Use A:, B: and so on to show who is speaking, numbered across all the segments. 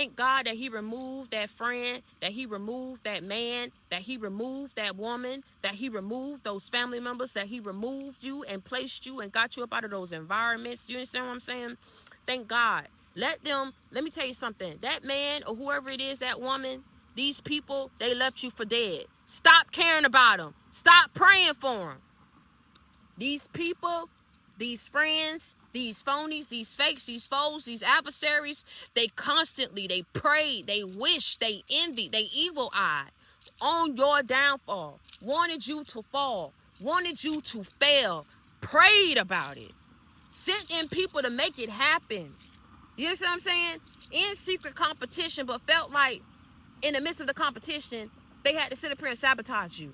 A: Thank God that he removed that friend, that he removed that man, that he removed that woman, that he removed those family members, that he removed you and placed you and got you up out of those environments. Do you understand what I'm saying? Thank God. Let me tell you something. That man or whoever it is, that woman, these people, they left you for dead. Stop caring about them. Stop praying for them. These people, these friends, these phonies, these fakes, these foes, these adversaries, they pray, they wish, they envy, they evil eye on your downfall, wanted you to fall, wanted you to fail, prayed about it, sent in people to make it happen. You understand what I'm saying? In secret competition, but felt like in the midst of the competition, they had to sit up here and sabotage you,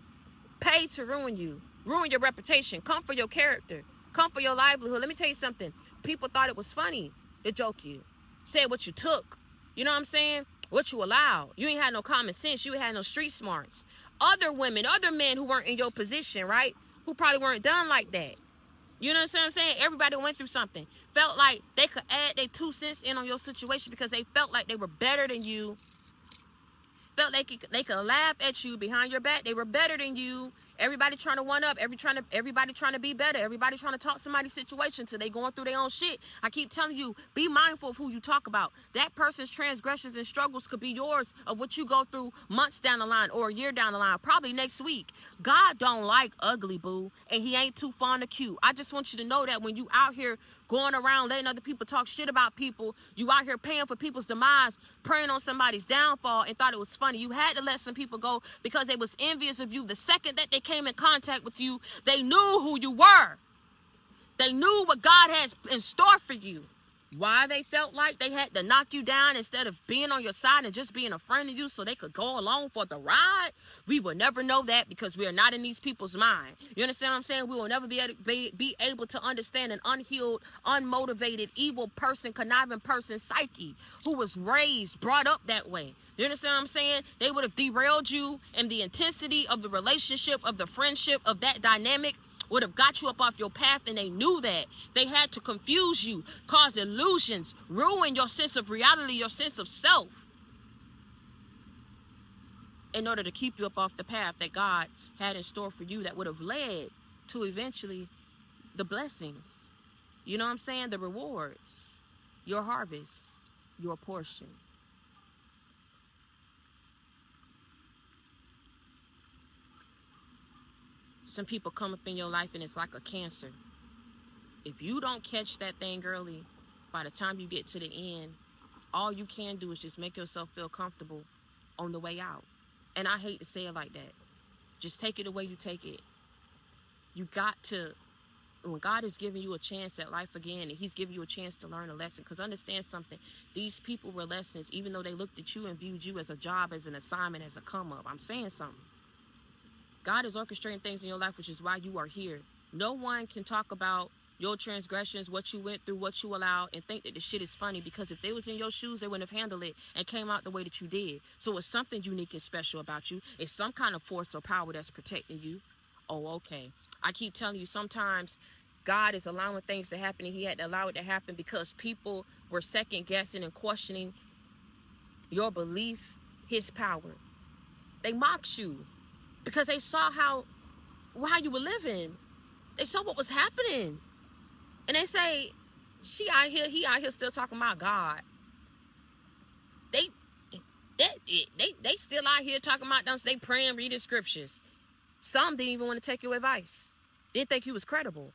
A: pay to ruin you, ruin your reputation, come for your character, come for your livelihood. Let me tell you something. People thought it was funny to joke you, say what you took. You know what I'm saying? What you allowed. You ain't had no common sense. You ain't had no street smarts. Other women, other men who weren't in your position, right? Who probably weren't done like that. You know what I'm saying? Everybody went through something. Felt like they could add their 2 cents in on your situation because they felt like they were better than you. Felt like they could laugh at you behind your back. They were better than you. Everybody trying to one up. Everybody trying to be better. Everybody trying to talk somebody's situation till they going through their own shit. I keep telling you, be mindful of who you talk about. That person's transgressions and struggles could be yours of what you go through months down the line or a year down the line, probably next week. God don't like ugly, boo, and he ain't too fond of cute. I just want you to know that when you out here going around letting other people talk shit about people, you out here paying for people's demise, preying on somebody's downfall and thought it was funny. You had to let some people go because they was envious of you. The second that they came in contact with you, they knew who you were. They knew what God had in store for you. Why they felt like they had to knock you down instead of being on your side and just being a friend of you so they could go along for the ride, we will never know that because we are not in these people's mind. You understand what I'm saying? We will never be able to understand an unhealed, unmotivated, evil person, conniving person psyche who was raised, brought up that way. You understand what I'm saying? They would have derailed you, and the intensity of the relationship, of the friendship, of that dynamic would have got you up off your path, and they knew that. They had to confuse you, cause illusions, ruin your sense of reality, your sense of self, in order to keep you up off the path that God had in store for you that would have led to eventually the blessings. You know what I'm saying? The rewards, your harvest, your portion. Some people come up in your life and it's like a cancer. If you don't catch that thing early, by the time you get to the end, all you can do is just make yourself feel comfortable on the way out. And I hate to say it like that. Just take it the way you take it. You got to, when God is giving you a chance at life again, and he's giving you a chance to learn a lesson, because understand something, these people were lessons, even though they looked at you and viewed you as a job, as an assignment, as a come up. I'm saying something. God is orchestrating things in your life, which is why you are here. No one can talk about your transgressions, what you went through, what you allowed, and think that the shit is funny, because if they was in your shoes, they wouldn't have handled it and came out the way that you did. So it's something unique and special about you. It's some kind of force or power that's protecting you. Oh, okay. I keep telling you, sometimes God is allowing things to happen, and he had to allow it to happen because people were second guessing and questioning your belief, his power. They mocked you because they saw how you were living. They saw what was happening. And they say, he out here still talking about God. They still out here talking about them. They praying, reading scriptures. Some didn't even want to take your advice. Didn't think you was credible.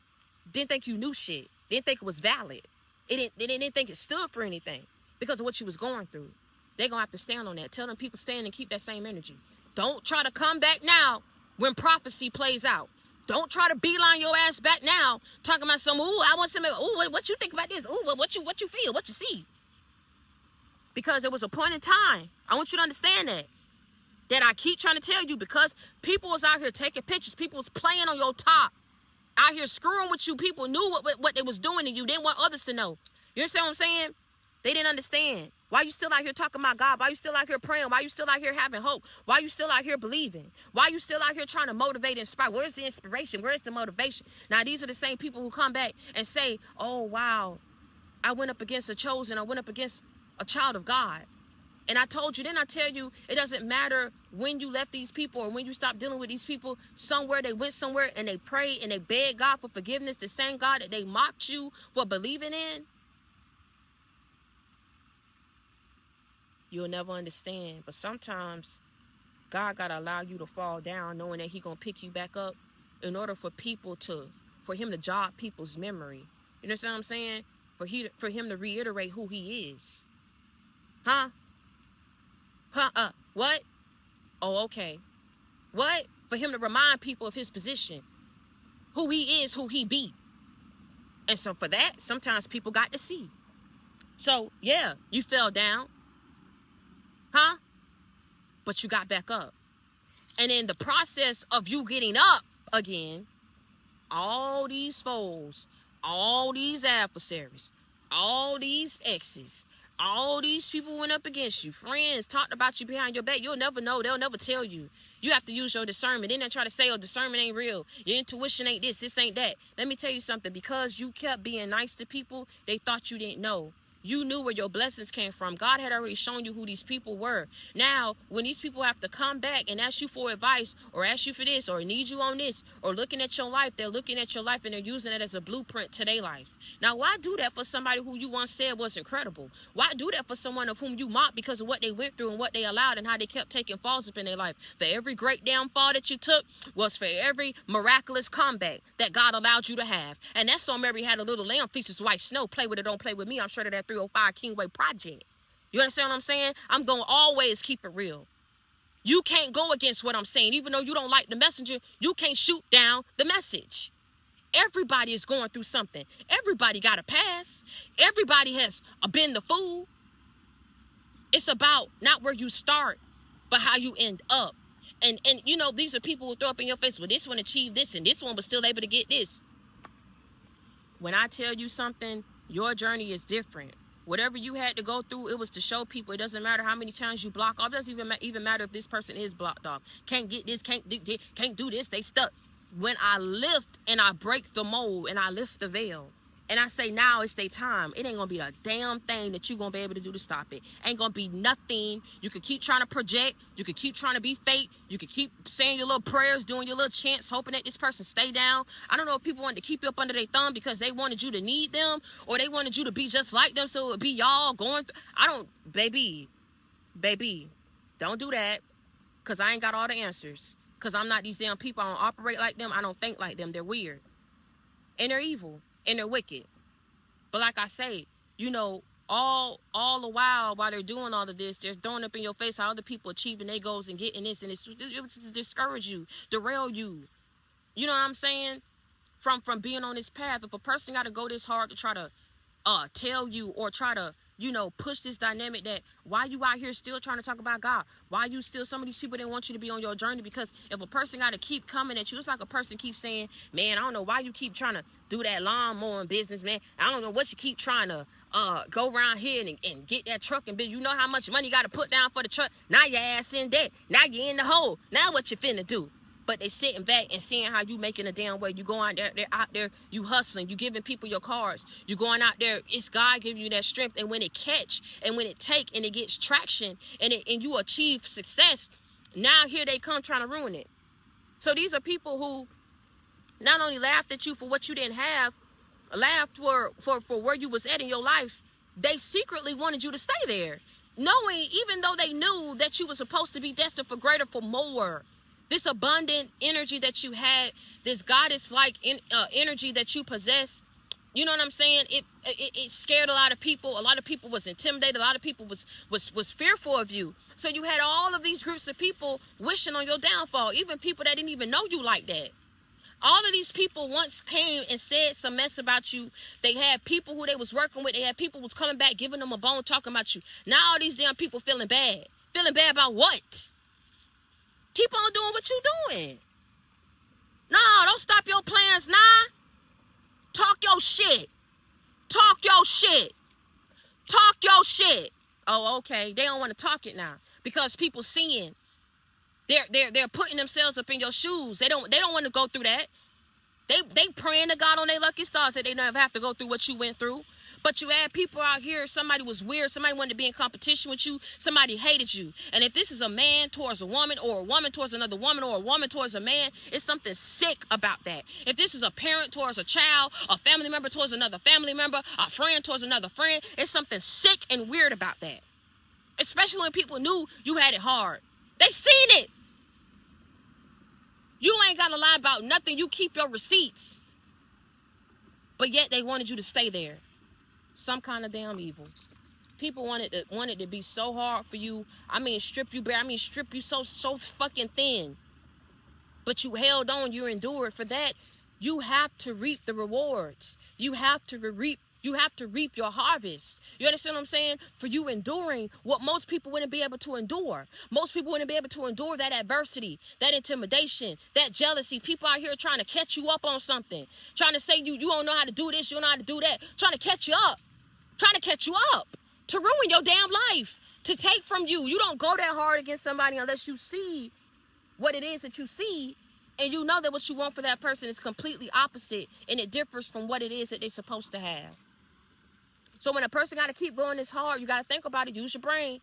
A: Didn't think you knew shit. Didn't think it was valid. They didn't think it stood for anything because of what you was going through. They're going to have to stand on that. Tell them people stand and keep that same energy. Don't try to come back now when prophecy plays out. Don't try to beeline your ass back now talking about some, I want some, what you think about this? What you feel, what you see. Because there was a point in time, I want you to understand that I keep trying to tell you, because people was out here taking pictures, people was playing on your top, out here screwing with you. People knew what they was doing to you. They didn't want others to know. You understand what I'm saying? They didn't understand. Why you still out here talking about God? Why you still out here praying? Why you still out here having hope? Why you still out here believing? Why you still out here trying to motivate and inspire? Where's the inspiration? Where's the motivation? Now, these are the same people who come back and say, oh, wow, I went up against a chosen. I went up against a child of God. And I told you, then I tell you, it doesn't matter when you left these people or when you stopped dealing with these people. Somewhere they went somewhere and they prayed and they begged God for forgiveness. The same God that they mocked you for believing in. You'll never understand. But sometimes God got to allow you to fall down knowing that he going to pick you back up in order for him to jog people's memory. You know what I'm saying? For him to reiterate who he is. Huh? What? Oh, okay. What? For him to remind people of his position. Who he is, who he be. And so for that, sometimes people got to see. So, yeah, you fell down. Huh? But you got back up. And in the process of you getting up again, all these foes, all these adversaries, all these exes, all these people went up against you. Friends talked about you behind your back. You'll never know. They'll never tell you. You have to use your discernment. Then they try to say, oh, discernment ain't real. Your intuition ain't this ain't that. Let me tell you something. Because you kept being nice to people, they thought you didn't know. You knew where your blessings came from. God had already shown you who these people were. Now, when these people have to come back and ask you for advice or ask you for this or need you on this or looking at your life, they're looking at your life and they're using it as a blueprint to their life. Now, why do that for somebody who you once said was incredible? Why do that for someone of whom you mocked because of what they went through and what they allowed and how they kept taking falls up in their life? For every great downfall that you took was for every miraculous comeback that God allowed you to have. And that song Mary Had a Little Lamb features White Snow. Play with it, don't play with me. I'm sure that 305 Kingway Project. You understand what I'm saying? I'm going to always keep it real. You can't go against what I'm saying. Even though you don't like the messenger, you can't shoot down the message. Everybody is going through something. Everybody got a pass. Everybody has been the fool. It's about not where you start, but how you end up. And you know, these are people who throw up in your face, well, this one achieved this and this one was still able to get this. When I tell you something, your journey is different. Whatever you had to go through, it was to show people. It doesn't matter how many times you block off. It doesn't even matter if this person is blocked off. Can't get this, can't do this. They stuck. When I lift and I break the mold and I lift the veil and I say now it's their time, it ain't going to be a damn thing that you're going to be able to do to stop it. Ain't going to be nothing. You can keep trying to project. You can keep trying to be fake. You can keep saying your little prayers, doing your little chants, hoping that this person stay down. I don't know if people wanted to keep you up under their thumb because they wanted you to need them or they wanted you to be just like them so it would be y'all going through. Baby, don't do that because I ain't got all the answers. Because I'm not these damn people. I don't operate like them. I don't think like them. They're weird. And they're evil. And they're wicked. But like I say, you know, all the while they're doing all of this, they're throwing up in your face how other people achieving their goals and getting this. And it's to discourage you, derail you. You know what I'm saying? From being on this path. If a person got to go this hard to try to tell you or try to, you know, push this dynamic that why you out here still trying to talk about God? Why you still, some of these people didn't want you to be on your journey? Because if a person got to keep coming at you, it's like a person keeps saying, man, I don't know why you keep trying to do that lawn mowing business, man. I don't know what you keep trying to go around here and get that truck and you know how much money you got to put down for the truck. Now your ass in debt. Now you're in the hole. Now what you finna do? But they sitting back and seeing how you making a damn way. You going out there, you hustling, you giving people your cards. You going out there, it's God giving you that strength. And when it catch and when it take and it gets traction and you achieve success, now here they come trying to ruin it. So these are people who not only laughed at you for what you didn't have, laughed for where you was at in your life, they secretly wanted you to stay there. Knowing, even though they knew that you were supposed to be destined for greater, for more. This abundant energy that you had, this goddess-like energy that you possess, you know what I'm saying? It scared a lot of people. A lot of people was intimidated. A lot of people was fearful of you. So you had all of these groups of people wishing on your downfall, even people that didn't even know you like that. All of these people once came and said some mess about you. They had people who they was working with. They had people who was coming back, giving them a bone, talking about you. Now all these damn people feeling bad. Feeling bad about what? Keep on doing what you doing. No, don't stop your plans, nah. Talk your shit. Talk your shit. Talk your shit. Oh, okay. They don't want to talk it now because people seeing. They're putting themselves up in your shoes. They don't want to go through that. They praying to God on their lucky stars that they never have to go through what you went through. But you had people out here, somebody was weird, somebody wanted to be in competition with you, somebody hated you. And if this is a man towards a woman, or a woman towards another woman, or a woman towards a man, it's something sick about that. If this is a parent towards a child, a family member towards another family member, a friend towards another friend, it's something sick and weird about that. Especially when people knew you had it hard. They seen it. You ain't got to lie about nothing. You keep your receipts. But yet they wanted you to stay there. Some kind of damn evil. People wanted to be so hard for you. I mean, strip you bare. I mean, strip you so fucking thin. But you held on. You endured. For that, you have to reap the rewards. You have to reap your harvest. You understand what I'm saying? For you enduring what most people wouldn't be able to endure. Most people wouldn't be able to endure that adversity, that intimidation, that jealousy. People out here trying to catch you up on something. Trying to say you don't know how to do this, you don't know how to do that. Trying to catch you up. Trying to catch you up. To ruin your damn life. To take from you. You don't go that hard against somebody unless you see what it is that you see. And you know that what you want for that person is completely opposite. And it differs from what it is that they're supposed to have. So when a person got to keep going this hard, you got to think about it. Use your brain.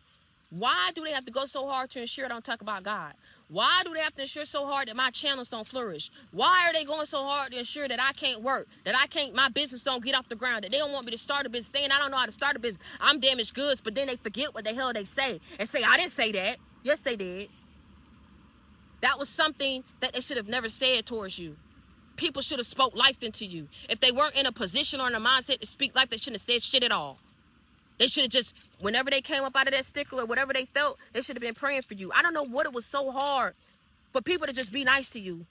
A: Why do they have to go so hard to ensure I don't talk about God? Why do they have to ensure so hard that my channels don't flourish? Why are they going so hard to ensure that I can't work, that my business don't get off the ground, that they don't want me to start a business, saying I don't know how to start a business, I'm damaged goods, but then they forget what the hell they say and say, I didn't say that. Yes, they did. That was something that they should have never said towards you. People should have spoke life into you. If they weren't in a position or in a mindset to speak life, they shouldn't have said shit at all. They should have just, whenever they came up out of that stickle or whatever they felt, they should have been praying for you. I don't know what it was so hard for people to just be nice to you.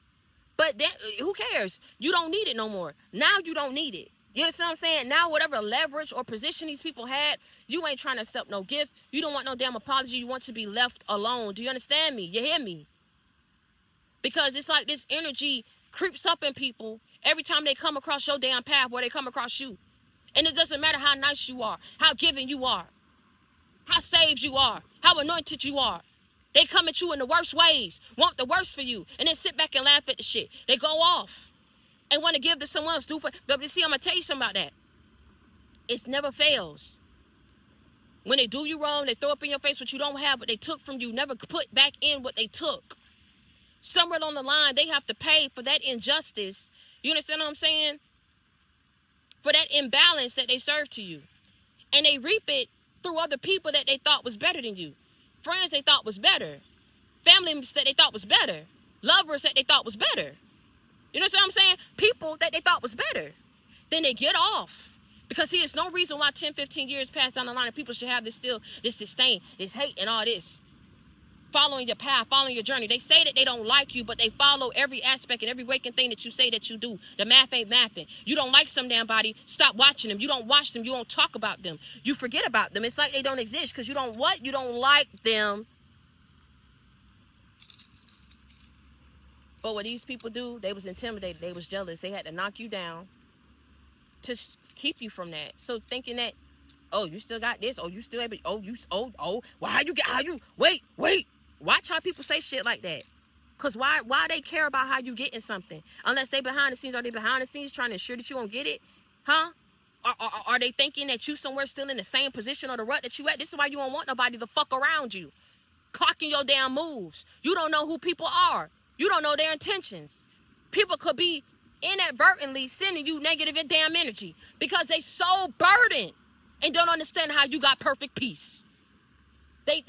A: But that, who cares? You don't need it no more. Now you don't need it. You understand what I'm saying? Now whatever leverage or position these people had, you ain't trying to accept no gift. You don't want no damn apology. You want to be left alone. Do you understand me? You hear me? Because it's like this energy creeps up in people every time they come across your damn path, where they come across you. And it doesn't matter how nice you are, how giving you are, how saved you are, how anointed you are. They come at you in the worst ways, want the worst for you, and then sit back and laugh at the shit. They go off and want to give to someone else. But you see, I'm going to tell you something about that. It never fails. When they do you wrong, they throw up in your face what you don't have, but they took from you. Never put back in what they took. Somewhere along the line, they have to pay for that injustice. You understand what I'm saying? For that imbalance that they serve to you. And they reap it through other people that they thought was better than you. Friends they thought was better. Family that they thought was better. Lovers that they thought was better. You know what I'm saying? People that they thought was better. Then they get off. Because see, there's no reason why 10, 15 years pass down the line and people should have this disdain, this hate and all this. Following your path, following your journey. They say that they don't like you, but they follow every aspect and every waking thing that you say that you do. The math ain't mathing. You don't like some damn body, stop watching them. You don't watch them, you don't talk about them. You forget about them. It's like they don't exist because you don't what? You don't like them. But what these people do, they was intimidated, they was jealous. They had to knock you down to keep you from that. So thinking that, oh, you still got this, oh, you still able, wait. Watch how people say shit like that. Because why they care about how you getting something? Unless they behind the scenes, are they behind the scenes trying to ensure that you won't get it? Huh? Are they thinking that you somewhere still in the same position or the rut that you at? This is why you don't want nobody to fuck around you. Clocking your damn moves. You don't know who people are. You don't know their intentions. People could be inadvertently sending you negative and damn energy because they so burdened and don't understand how you got perfect peace. They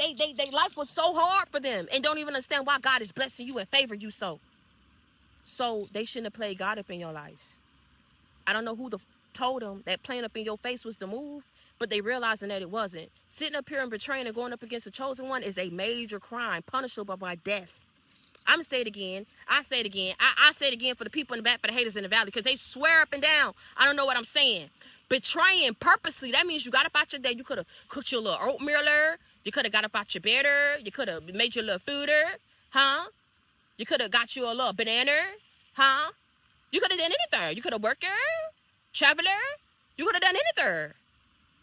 A: life was so hard for them and don't even understand why God is blessing you and favor you so. So they shouldn't have played God up in your life. I don't know who told them that playing up in your face was the move, but they realizing that it wasn't. Sitting up here and betraying and going up against the chosen one is a major crime, punishable by death. I'm going to say it again. I say it again. I say it again for the people in the back, for the haters in the valley, because they swear up and down. I don't know what I'm saying. Betraying purposely, that means you got up out your day. You could have cooked your little oatmeal. You could have got up out your bed. You could have made your little food. Huh? You could have got you a little banana. Huh? You could have done anything. You could have worked, traveler. You could have done anything.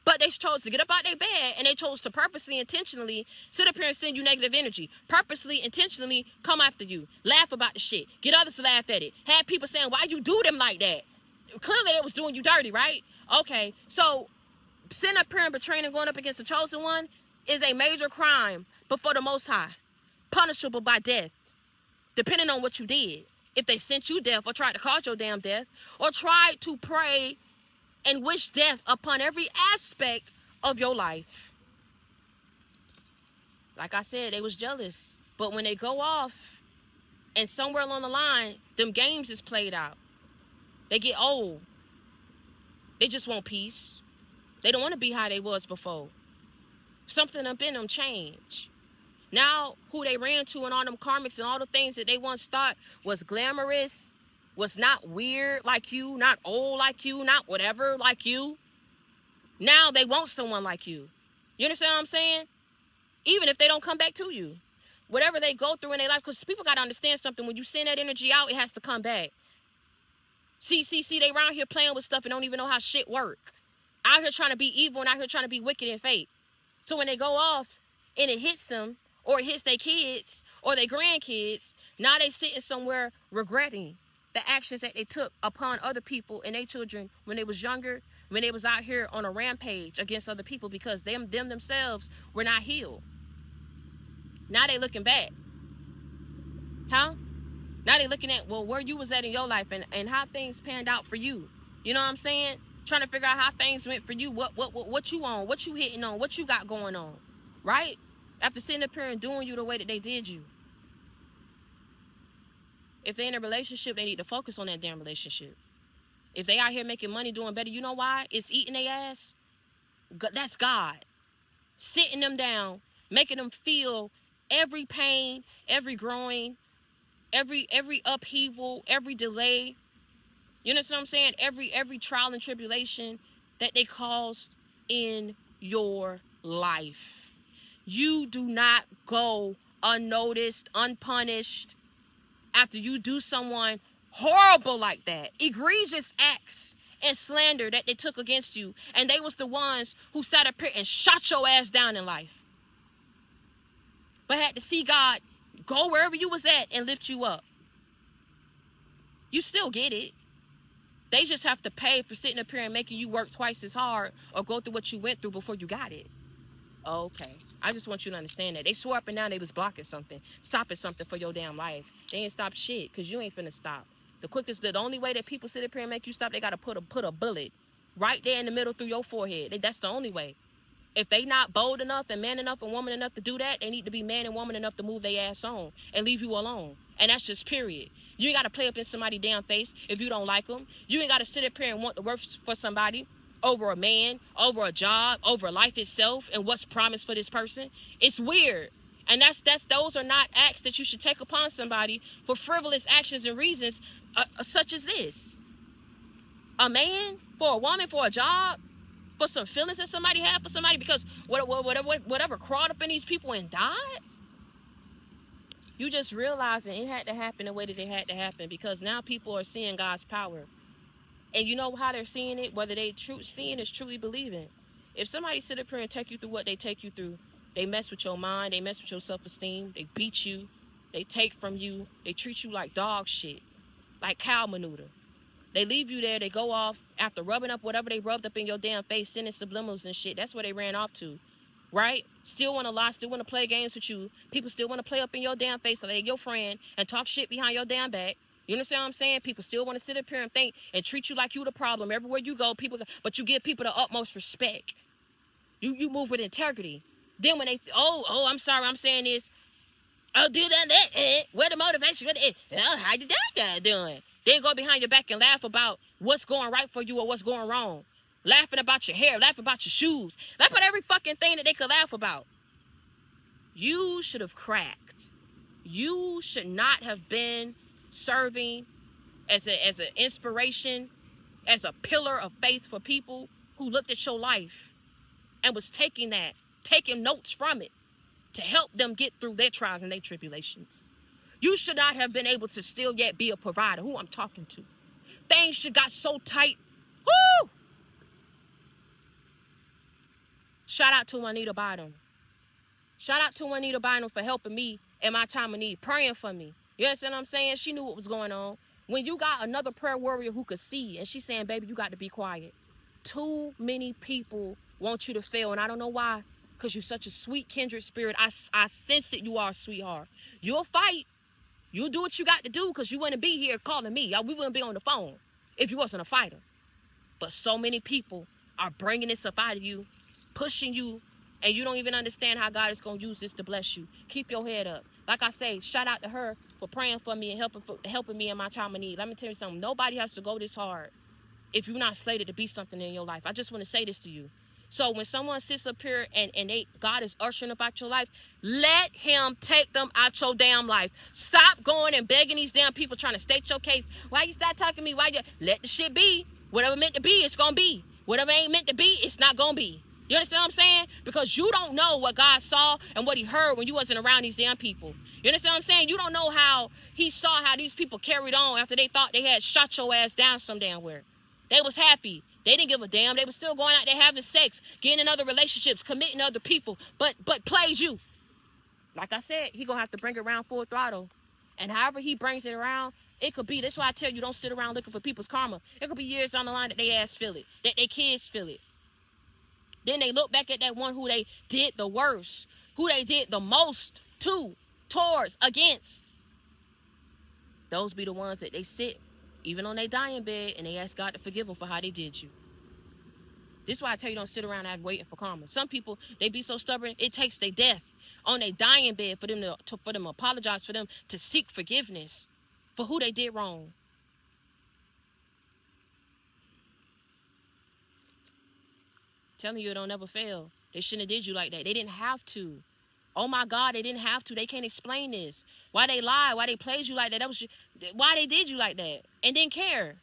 A: But they chose to get up out their bed and they chose to purposely, intentionally sit up here and send you negative energy. Purposely, intentionally come after you. Laugh about the shit. Get others to laugh at it. Have people saying, why you do them like that? Clearly they was doing you dirty, right? Okay, so Sitting up here and betraying and going up against the chosen one is a major crime before the Most High, punishable by death, depending on what you did. If they sent you death or tried to cause your damn death or tried to pray and wish death upon every aspect of your life. Like I said, they was jealous. But when they go off and somewhere along the line, them games is played out. They get old. They just want peace. They don't want to be how they was before. Something up in them change. Now, who they ran to and all them karmics and all the things that they once thought was glamorous, was not weird like you, not old like you, not whatever like you. Now they want someone like you. You understand what I'm saying? Even if they don't come back to you. Whatever they go through in their life, because people got to understand something. When you send that energy out, it has to come back. See, they around here playing with stuff and don't even know how shit work. Out here trying to be evil and out here trying to be wicked and fake. So when they go off and it hits them, or it hits their kids or their grandkids, now they sitting somewhere regretting the actions that they took upon other people and their children when they was younger, when they was out here on a rampage against other people because them themselves were not healed. Now they looking back. Huh? Now they looking at, well, where you was at in your life and how things panned out for you. You know what I'm saying? Trying to figure out how things went for you, what you on, what you hitting on, what you got going on, right? After sitting up here and doing you the way that they did you. If they're in a relationship, they need to focus on that damn relationship. If they out here making money, doing better, you know why? It's eating their ass. That's God. Sitting them down, making them feel every pain, every growing, every upheaval, every delay. You know what I'm saying? Every trial and tribulation that they caused in your life. You do not go unnoticed, unpunished after you do someone horrible like that. Egregious acts and slander that they took against you. And they was the ones who sat up here and shot your ass down in life. But had to see God go wherever you was at and lift you up. You still get it. They just have to pay for sitting up here and making you work twice as hard or go through what you went through before you got it. Okay. I just want you to understand that. They swore up and down they was blocking something, stopping something for your damn life. They ain't stop shit because you ain't finna stop. The only way that people sit up here and make you stop, they got to put a bullet right there in the middle through your forehead. That's the only way. If they not bold enough and man enough and woman enough to do that, they need to be man and woman enough to move their ass on and leave you alone. And that's just period. You ain't got to play up in somebody's damn face if you don't like them. You ain't got to sit up here and want to work for somebody over a man, over a job, over life itself and what's promised for this person. It's weird. And those are not acts that you should take upon somebody for frivolous actions and reasons such as this. A man for a woman for a job, for some feelings that somebody had for somebody because whatever crawled up in these people and died. You just realizing it had to happen the way that it had to happen because now people are seeing God's power. And you know how they're seeing it? Whether they seeing is truly believing. If somebody sit up here and take you through what they take you through, they mess with your mind, they mess with your self-esteem, they beat you, they take from you, they treat you like dog shit, like cow manure. They leave you there, they go off after rubbing up whatever they rubbed up in your damn face, sending subliminals and shit. That's where they ran off to, right? Still want to lie, still want to play games with you. People still want to play up in your damn face so they're your friend and talk shit behind your damn back. You understand what I'm saying? People still want to sit up here and think and treat you like you the problem everywhere you go. But you give people the utmost respect. You move with integrity. Then when they I'm sorry, I'm saying this. Oh, do that. Where the motivation? How did that guy doing? They go behind your back and laugh about what's going right for you or what's going wrong. Laughing about your hair, laughing about your shoes, laugh about every fucking thing that they could laugh about. You should have cracked. You should not have been serving as an inspiration, as a pillar of faith for people who looked at your life and was taking notes from it to help them get through their trials and their tribulations. You should not have been able to still yet be a provider. Who I'm talking to. Things should got so tight. Woo! Shout out to Juanita Bynum. Shout out to Juanita Bynum for helping me in my time of need, praying for me. You understand what I'm saying? She knew what was going on. When you got another prayer warrior who could see, and she's saying, baby, you got to be quiet. Too many people want you to fail, and I don't know why. Because you're such a sweet kindred spirit. I sense it. You are a sweetheart. You'll fight. You'll do what you got to do, because you wouldn't be here calling me. We wouldn't be on the phone if you wasn't a fighter. But so many people are bringing this up out of you, pushing you, and you don't even understand how God is going to use this to bless you. Keep your head up. Like I say, shout out to her for praying for me and helping me in my time of need. Let me tell you something. Nobody has to go this hard if you're not slated to be something in your life. I just want to say this to you. So when someone sits up here and God is ushering about your life, let him take them out your damn life. Stop going and begging these damn people trying to state your case. Why you stop talking to me? Let the shit be. Whatever meant to be, it's going to be. Whatever ain't meant to be, it's not going to be. You understand what I'm saying? Because you don't know what God saw and what he heard when you wasn't around these damn people. You understand what I'm saying? You don't know how he saw how these people carried on after they thought they had shot your ass down some damn where. They was happy. They didn't give a damn. They was still going out there having sex, getting in other relationships, committing to other people, but plays you. Like I said, he going to have to bring it around full throttle. And however he brings it around, it could be, that's why I tell you, don't sit around looking for people's karma. It could be years down the line that they ass feel it, that their kids feel it. Then they look back at that one who they did the worst, who they did the most to, towards, against. Those be the ones that they sit even on their dying bed, and they ask God to forgive them for how they did you. This is why I tell you, don't sit around and waiting for karma. Some people, they be so stubborn, it takes their death on their dying bed for them to apologize, for them to seek forgiveness for who they did wrong. Telling you, it don't never fail. They shouldn't have did you like that. They didn't have to. Oh my God, they didn't have to. They can't explain this. Why they lied, why they played you like that. Why they did you like that and didn't care.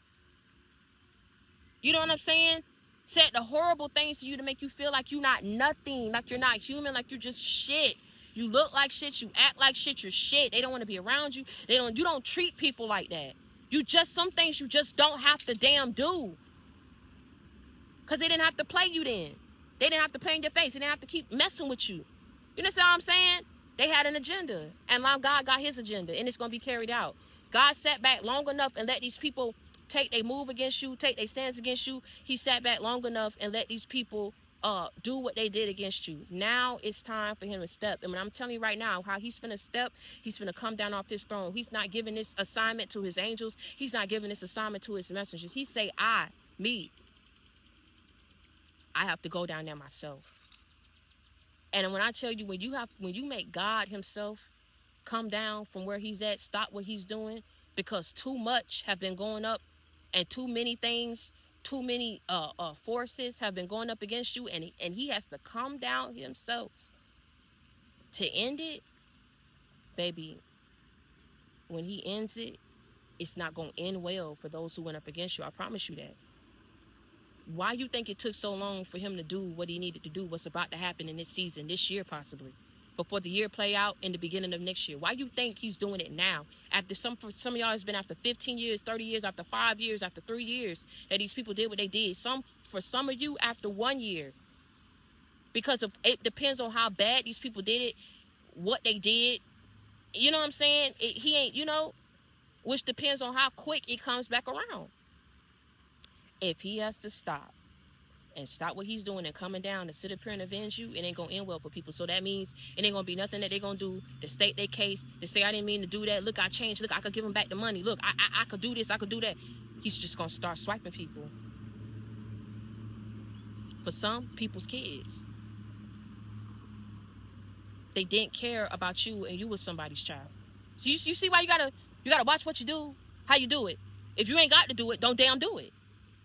A: You know what I'm saying? Said the horrible things to you to make you feel like you're not nothing, like you're not human, like you're just shit. You look like shit, you act like shit, you're shit. They don't want to be around you. You don't treat people like that. Some things you just don't have to damn do. Because they didn't have to play you then. They didn't have to play in your face. They didn't have to keep messing with you. You understand what I'm saying? They had an agenda. And God got his agenda. And it's going to be carried out. God sat back long enough and let these people take their move against you, take their stance against you. He sat back long enough and let these people do what they did against you. Now it's time for him to step. And when I'm telling you right now how he's finna step, he's finna come down off his throne. He's not giving this assignment to his angels. He's not giving this assignment to his messengers. He say, I have to go down there myself. And when I tell you, when you make God himself come down from where he's at, stop what he's doing, because too much have been going up and too many things, too many forces have been going up against you, and he has to come down himself to end it. Baby, when he ends it, it's not going to end well for those who went up against you. I promise you that. Why you think it took so long for him to do what he needed to do, what's about to happen in this season, this year possibly, before the year play out in the beginning of next year? Why you think he's doing it now? For some of y'all, it's been after 15 years, 30 years, after 5 years, after 3 years that these people did what they did. For some of you, after 1 year. Because it depends on how bad these people did it, what they did. You know what I'm saying? He ain't, which depends on how quick it comes back around. If he has to stop what he's doing and coming down to sit up here and avenge you, it ain't going to end well for people. So that means it ain't going to be nothing that they're going to do to state their case, to say, I didn't mean to do that. Look, I changed. Look, I could give him back the money. Look, I could do this. I could do that. He's just going to start swiping people. For some people's kids. They didn't care about you and you was somebody's child. So you see why you gotta watch what you do, how you do it. If you ain't got to do it, don't damn do it.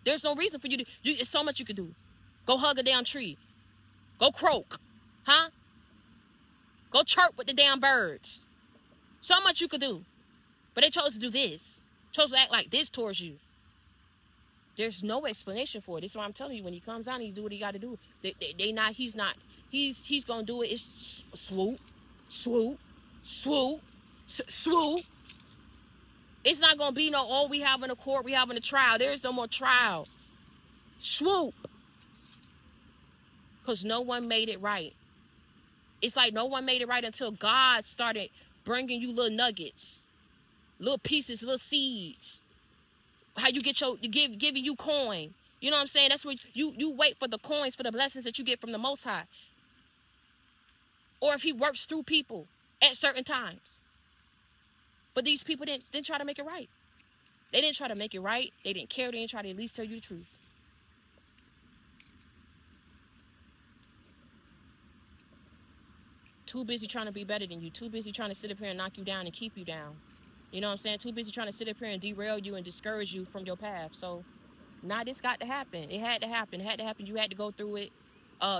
A: There's no reason for you to. It's so much you could do. Go hug a damn tree. Go croak. Huh? Go chirp with the damn birds. So much you could do. But they chose to do this. Chose to act like this towards you. There's no explanation for it. This is why I'm telling you, when he comes out, he do what he got to do. He's going to do it. It's swoop, swoop, swoop, swoop. It's not going to be we having a court, we having a trial. There is no more trial. Swoop. Because no one made it right. It's like no one made it right until God started bringing you little nuggets, little pieces, little seeds. How you get giving you coin. You know what I'm saying? That's what you wait for the coins, for the blessings that you get from the Most High. Or if he works through people at certain times. But these people didn't try to make it right. They didn't try to make it right. They didn't care. They didn't try to at least tell you the truth. Too busy trying to be better than you. Too busy trying to sit up here and knock you down and keep you down. You know what I'm saying? Too busy trying to sit up here and derail you and discourage you from your path. So, this got to happen. It had to happen. It had to happen. You had to go through it.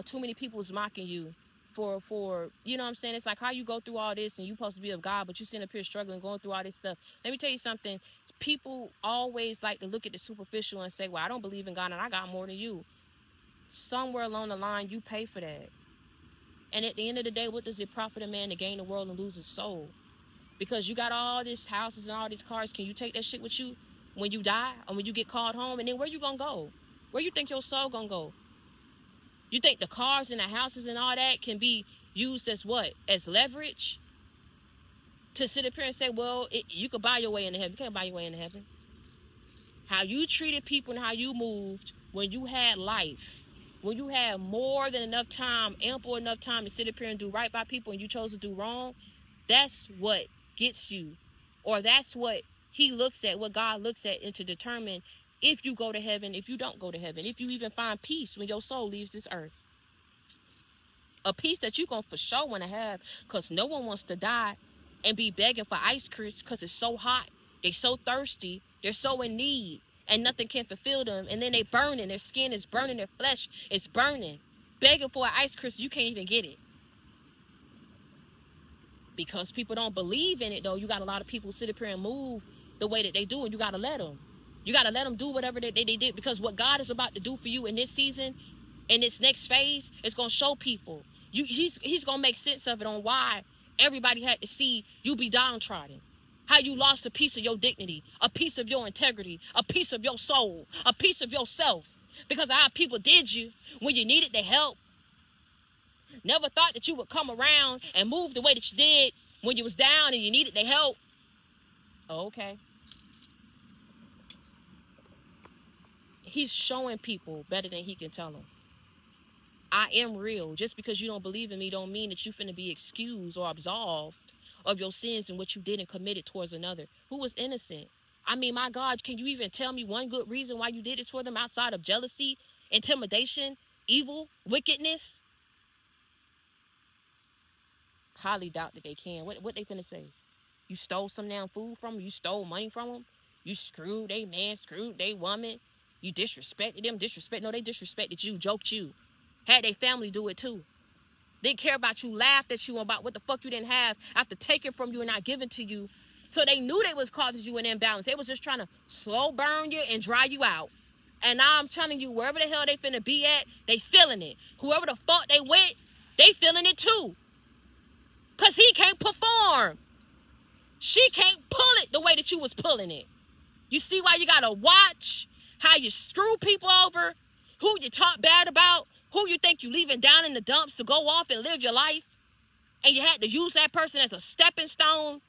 A: Too many people was mocking you for you know what I'm saying? It's like how you go through all this and you supposed to be of God, but you sitting up here struggling, going through all this stuff. Let me tell you something. People always like to look at the superficial and say, well, I don't believe in God and I got more than you. Somewhere along the line, you pay for that. And at the end of the day, what does it profit a man to gain the world and lose his soul? Because you got all these houses and all these cars. Can you take that shit with you when you die or when you get called home? And then where you gonna go? Where you think your soul gonna go? You think the cars and the houses and all that can be used as what? As leverage? To sit up here and say, well, you could buy your way into heaven. You can't buy your way into heaven. How you treated people and how you moved when you had life. When you had more than enough time, ample enough time to sit up here and do right by people and you chose to do wrong, that's what gets you. Or that's what he looks at, what God looks at, and to determine if you go to heaven, if you don't go to heaven, if you even find peace when your soul leaves this earth. A peace that you're going to for sure want to have, because no one wants to die and be begging for ice cream because it's so hot. They're so thirsty. They're so in need. And nothing can fulfill them. And then they burning. Their skin is burning. Their flesh is burning. Begging for an ice cream, you can't even get it. Because people don't believe in it, though. You got a lot of people sit up here and move the way that they do. And you got to let them. You got to let them do whatever they did. Because what God is about to do for you in this season, in this next phase, is going to show people. He's going to make sense of it on why everybody had to see you be downtrodden. How you lost a piece of your dignity, a piece of your integrity, a piece of your soul, a piece of yourself. Because of how people did you when you needed their help. Never thought that you would come around and move the way that you did when you was down and you needed their help. Okay. He's showing people better than he can tell them. I am real. Just because you don't believe in me don't mean that you finna be excused or absolved of your sins and what you did and committed towards another who was innocent. I mean, my God, can you even tell me one good reason why you did this for them outside of jealousy, intimidation, evil, wickedness? Highly doubt that they can. What they finna say? You stole some damn food from them? You stole money from them? You screwed they man, screwed they woman? You disrespected them? No, they disrespected you, joked you. Had their family do it too. Didn't care about you, laughed at you about what the fuck you didn't have after taking from you and not giving to you. So they knew they was causing you an imbalance. They was just trying to slow burn you and dry you out. And now I'm telling you, wherever the hell they finna be at, they feeling it. Whoever the fuck they went, they feeling it too. Because he can't perform. She can't pull it the way that you was pulling it. You see why you gotta watch how you screw people over, who you talk bad about, who you think you leaving down in the dumps to go off and live your life, and you had to use that person as a stepping stone.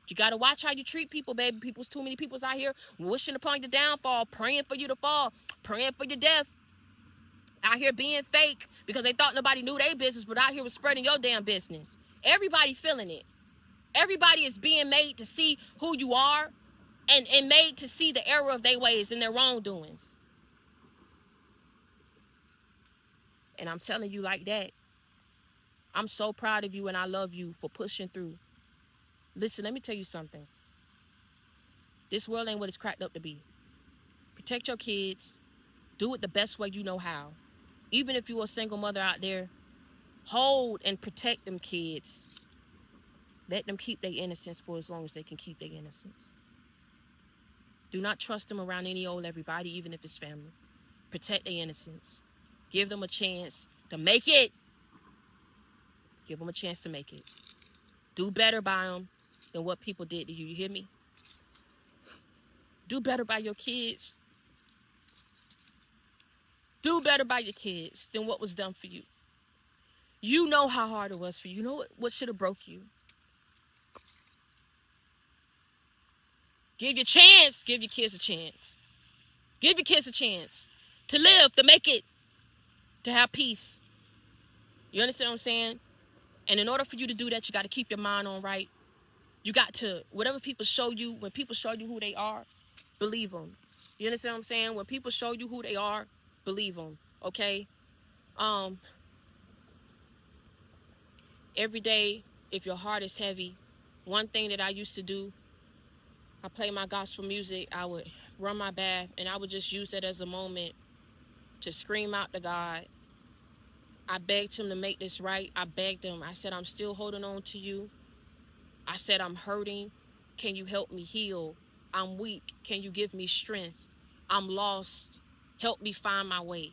A: You got to watch how you treat people, baby. Too many people's out here wishing upon your downfall, praying for you to fall, praying for your death. Out here being fake because they thought nobody knew their business, but out here was spreading your damn business. Everybody's feeling it. Everybody is being made to see who you are and made to see the error of their ways and their wrongdoings. And I'm telling you like that. I'm so proud of you and I love you for pushing through. Listen, let me tell you something. This world ain't what it's cracked up to be. Protect your kids. Do it the best way you know how. Even if you're a single mother out there, hold and protect them kids. Let them keep their innocence for as long as they can keep their innocence. Do not trust them around any old everybody, even if it's family. Protect their innocence. Give them a chance to make it. Give them a chance to make it. Do better by them than what people did to you. You hear me? Do better by your kids. Do better by your kids than what was done for you. You know how hard it was for you. You know what should have broke you. Give your chance. Give your kids a chance. Give your kids a chance. to live, to make it, to have peace. You understand what I'm saying? And in order for you to do that, you got to keep your mind on right. You got to, whatever people show you, when people show you who they are, believe them. You understand what I'm saying? When people show you who they are, believe them. Okay? Every day, if your heart is heavy, one thing that I used to do, I play my gospel music, I would run my bath, and I would just use that as a moment to scream out to God. I begged him to make this right. I begged him. I said, I'm still holding on to you. I said, I'm hurting. Can you help me heal? I'm weak. Can you give me strength? I'm lost. Help me find my way.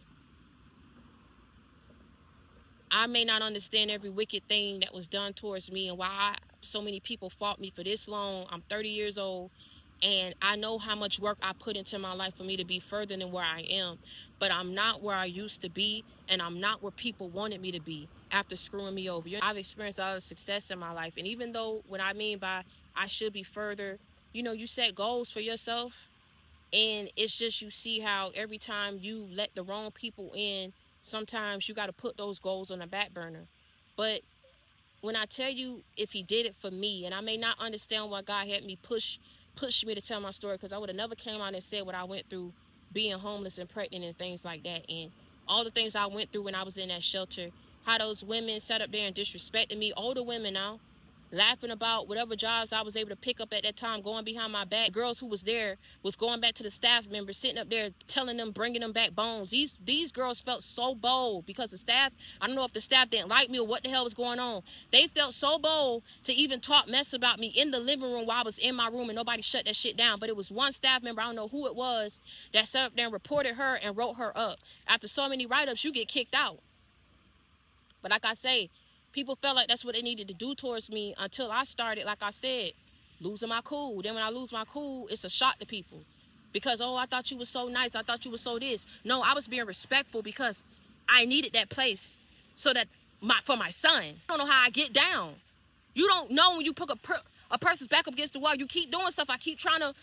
A: I may not understand every wicked thing that was done towards me and why so many people fought me for this long. I'm 30 years old, and I know how much work I put into my life for me to be further than where I am. But I'm not where I used to be, and I'm not where people wanted me to be after screwing me over. I've experienced a lot of success in my life, and even though what I mean by I should be further, you set goals for yourself, and it's just you see how every time you let the wrong people in, sometimes you got to put those goals on the back burner. But when I tell you, if he did it for me, and I may not understand why God had me push me to tell my story, because I would have never came out and said what I went through being homeless and pregnant and things like that, and all the things I went through when I was in that shelter, how those women sat up there and disrespected me, older women now, laughing about whatever jobs I was able to pick up at that time, going behind my back. Girls who was there was going back to the staff members, sitting up there telling them, bringing them back bones. These girls felt so bold because the staff, I don't know if the staff didn't like me or what the hell was going on. They felt so bold to even talk mess about me in the living room while I was in my room, and nobody shut that shit down. But it was one staff member, I don't know who it was, that sat up there and reported her and wrote her up. After so many write-ups, you get kicked out. But like I say, people felt like that's what they needed to do towards me until I started, like I said, losing my cool. Then when I lose my cool, it's a shock to people. Because, oh, I thought you were so nice. I thought you were so this. No, I was being respectful because I needed that place so that for my son. I don't know how I get down. You don't know when you put a person's back up against the wall. You keep doing stuff. I keep trying to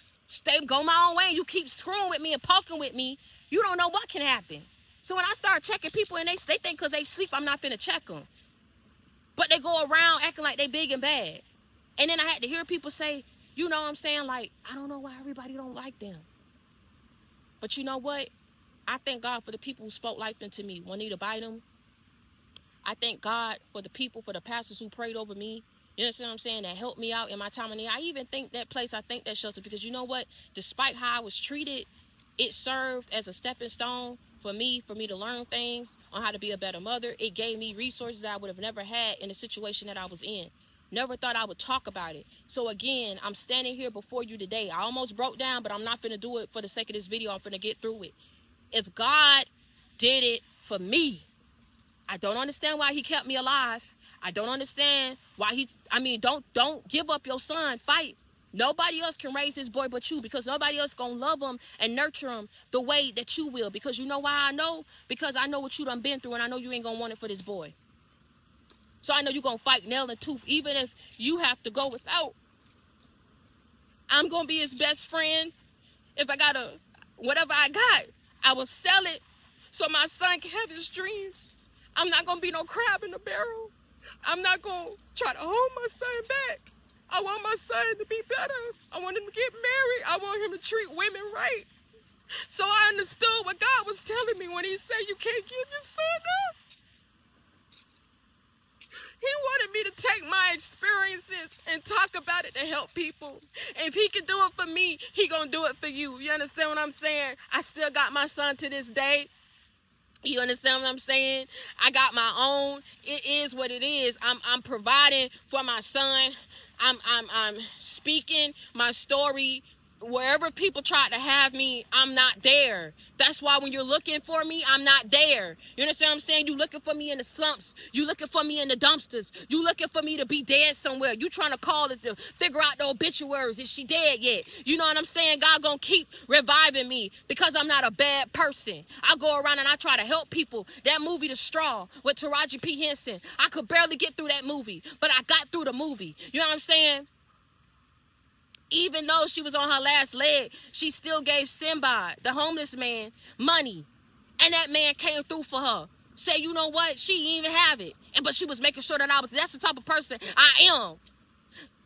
A: go my own way. And you keep screwing with me and poking with me. You don't know what can happen. So when I start checking people and they think because they sleep, I'm not finna check them. But they go around acting like they big and bad. And then I had to hear people say, you know what I'm saying? Like, I don't know why everybody don't like them. But you know what? I thank God for the people who spoke life into me. Juanita Bynum. I thank God for the people, for the pastors who prayed over me. You know what I'm saying? That helped me out in my time of need. I even think that place, I think that shelter, because you know what? Despite how I was treated, it served as a stepping stone for me to learn things on how to be a better mother. It gave me resources I would have never had in the situation that I was in. Never thought I would talk about it. So again, I'm standing here before you today. I almost broke down, but I'm not finna do it for the sake of this video. I'm finna get through it. If God did it for me, I don't understand why he kept me alive. I don't understand why don't give up your son. Fight. Nobody else can raise this boy but you, because nobody else gonna love him and nurture him the way that you will. Because you know why I know? Because I know what you done been through, and I know you ain't gonna want it for this boy. So I know you gonna fight nail and tooth, even if you have to go without. I'm gonna be his best friend. If I gotta, whatever I got, I will sell it so my son can have his dreams. I'm not gonna be no crab in the barrel. I'm not gonna try to hold my son back. I want my son to be better. I want him to get married. I want him to treat women right. So I understood what God was telling me when he said you can't give your son up. He wanted me to take my experiences and talk about it to help people. If he can do it for me, he gonna do it for you. You understand what I'm saying? I still got my son to this day. You understand what I'm saying? I got my own. It is what it is. I'm providing for my son. I'm speaking my story. Wherever people try to have me, I'm not there. That's why when you're looking for me, I'm not there. You understand what I'm saying? You looking for me in the slumps. You looking for me in the dumpsters. You looking for me to be dead somewhere. You trying to call us to figure out the obituaries. Is she dead yet? You know what I'm saying? God gonna keep reviving me because I'm not a bad person. I go around and I try to help people. That movie, The Straw, with Taraji P. Henson. I could barely get through that movie, but I got through the movie. You know what I'm saying? Even though she was on her last leg, she still gave Sinbad, the homeless man, money. And that man came through for her. Say, you know what? She didn't even have it. But she was making sure that that's the type of person I am.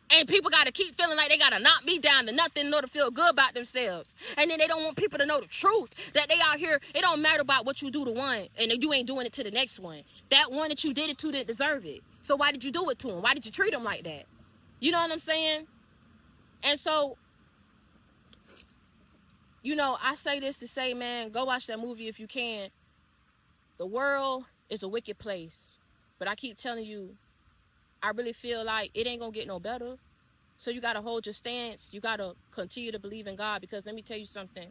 A: And people got to keep feeling like they got to knock me down to nothing in order to feel good about themselves. And then they don't want people to know the truth. That they out here, it don't matter about what you do to one, and you ain't doing it to the next one. That one that you did it to didn't deserve it. So why did you do it to him? Why did you treat him like that? You know what I'm saying? And so, I say this to say, man, go watch that movie if you can. The world is a wicked place. But I keep telling you, I really feel like it ain't going to get no better. So you got to hold your stance. You got to continue to believe in God, because let me tell you something.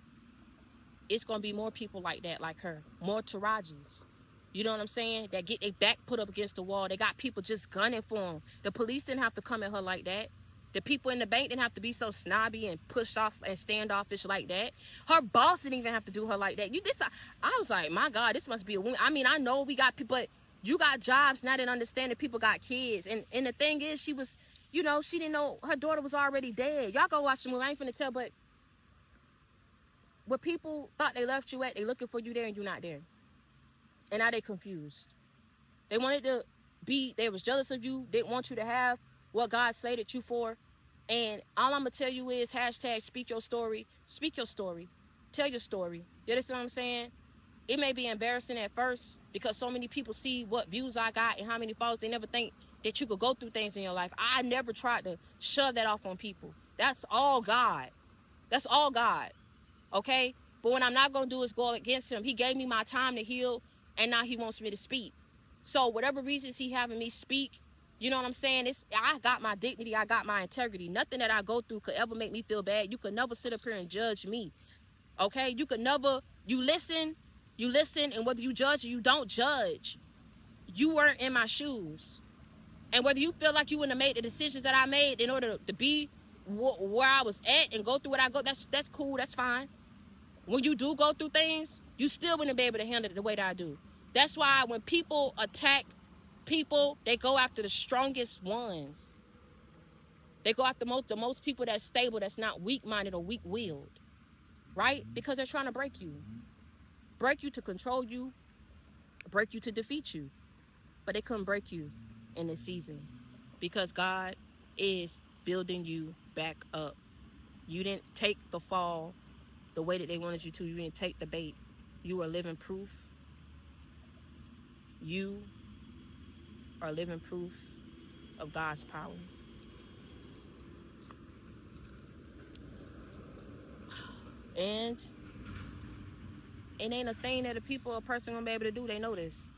A: It's going to be more people like that, like her. More Tarajis. You know what I'm saying? That get their back put up against the wall. They got people just gunning for them. The police didn't have to come at her like that. The people in the bank didn't have to be so snobby and pushed off and standoffish like that. Her boss didn't even have to do her like that. I was like, my God, this must be a woman. I mean, I know we got people, but you got jobs, not in understanding people got kids. And the thing is, she was, she didn't know her daughter was already dead. Y'all go watch the movie. I ain't finna tell, but where people thought they left you at, they looking for you there and you not there. And now they confused. They wanted to they was jealous of you, didn't want you to have what God slated you for. And all I'm going to tell you is hashtag speak your story. Speak your story. Tell your story. You understand what I'm saying? It may be embarrassing at first because so many people see what views I got and how many followers. They never think that you could go through things in your life. I never tried to shove that off on people. That's all God. That's all God. Okay? But what I'm not going to do is go against him. He gave me my time to heal, and now he wants me to speak. So whatever reasons he having me speak, you know what I'm saying? I got my dignity. I got my integrity. Nothing that I go through could ever make me feel bad. You could never sit up here and judge me. Okay? You could never, you listen, and whether you judge or you don't judge, you weren't in my shoes. And whether you feel like you wouldn't have made the decisions that I made in order to be where I was at and go through what I go, that's cool, that's fine. When you do go through things, you still wouldn't be able to handle it the way that I do. That's why when people attack people, they go after the strongest ones. They go after the most people that's stable, that's not weak-minded or weak-willed, right? Because they're trying to break you. Break you to control you, break you to defeat you. But they couldn't break you in this season because God is building you back up. You didn't take the fall the way that they wanted you to. You didn't take the bait. You are living proof. You are living proof of God's power. And it ain't a thing that a person gonna be able to do. They know this.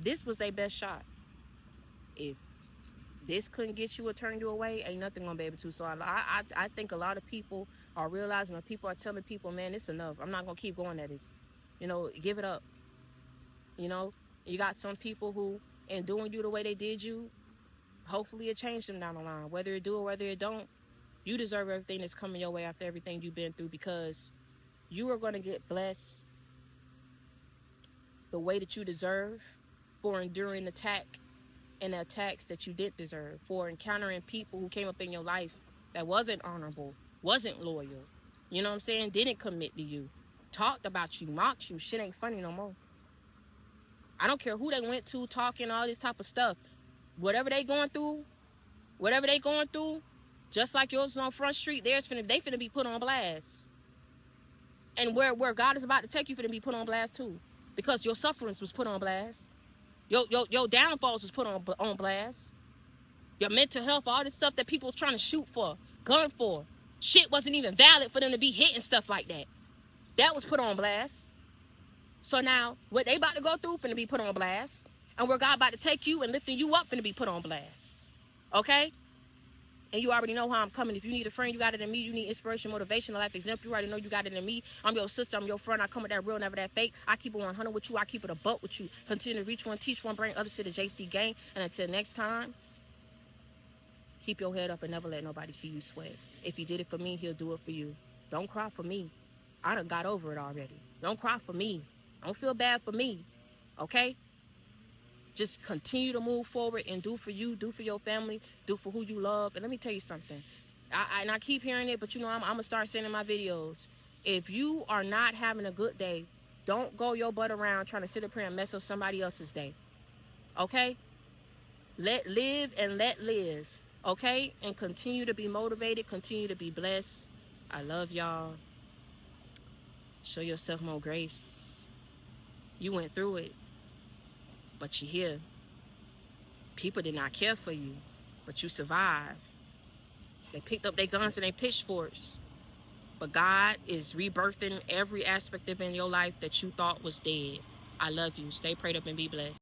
A: This was their best shot. If this couldn't get you or turn you away, ain't nothing gonna be able to. So I think a lot of people are realizing, or people are telling people, man, it's enough. I'm not gonna keep going at this. Give it up. You got some people who, in doing you the way they did you, hopefully it changed them down the line. Whether it do or whether it don't, you deserve everything that's coming your way after everything you've been through, because you are going to get blessed the way that you deserve for enduring attack and the attacks that you didn't deserve, for encountering people who came up in your life that wasn't honorable, wasn't loyal, you know what I'm saying, didn't commit to you, talked about you, mocked you. Shit ain't funny no more. I don't care who they went to, talking all this type of stuff. Whatever they going through, just like yours is on Front Street, they finna be put on blast. And where God is about to take you finna be put on blast too. Because your sufferings was put on blast. Your downfalls was put on blast. Your mental health, all this stuff that people trying to shoot for, gun for. Shit wasn't even valid for them to be hitting stuff like that. That was put on blast. So now, what they about to go through finna be put on blast. And where God about to take you and lifting you up finna be put on blast. Okay? And you already know how I'm coming. If you need a friend, you got it in me. You need inspiration, motivation, a life example, you already know you got it in me. I'm your sister. I'm your friend. I come with that real, never that fake. I keep it 100 with you. I keep it a buck with you. Continue to reach one, teach one, bring others to the JC gang. And until next time, keep your head up and never let nobody see you sweat. If he did it for me, he'll do it for you. Don't cry for me. I done got over it already. Don't cry for me. Don't feel bad for me. Okay? Just continue to move forward and do for you, do for your family, do for who you love. And let me tell you something. I keep hearing it, but I'm going to start saying in my videos, if you are not having a good day, Don't go your butt around trying to sit up here and mess up somebody else's day. Okay? Let live and let live. Okay? And continue to be motivated. Continue to be blessed. I love y'all. Show yourself more grace. You went through it, but you're here. People did not care for you, but you survived. They picked up their guns and their pitchforks. But God is rebirthing every aspect of in your life that you thought was dead. I love you. Stay prayed up and be blessed.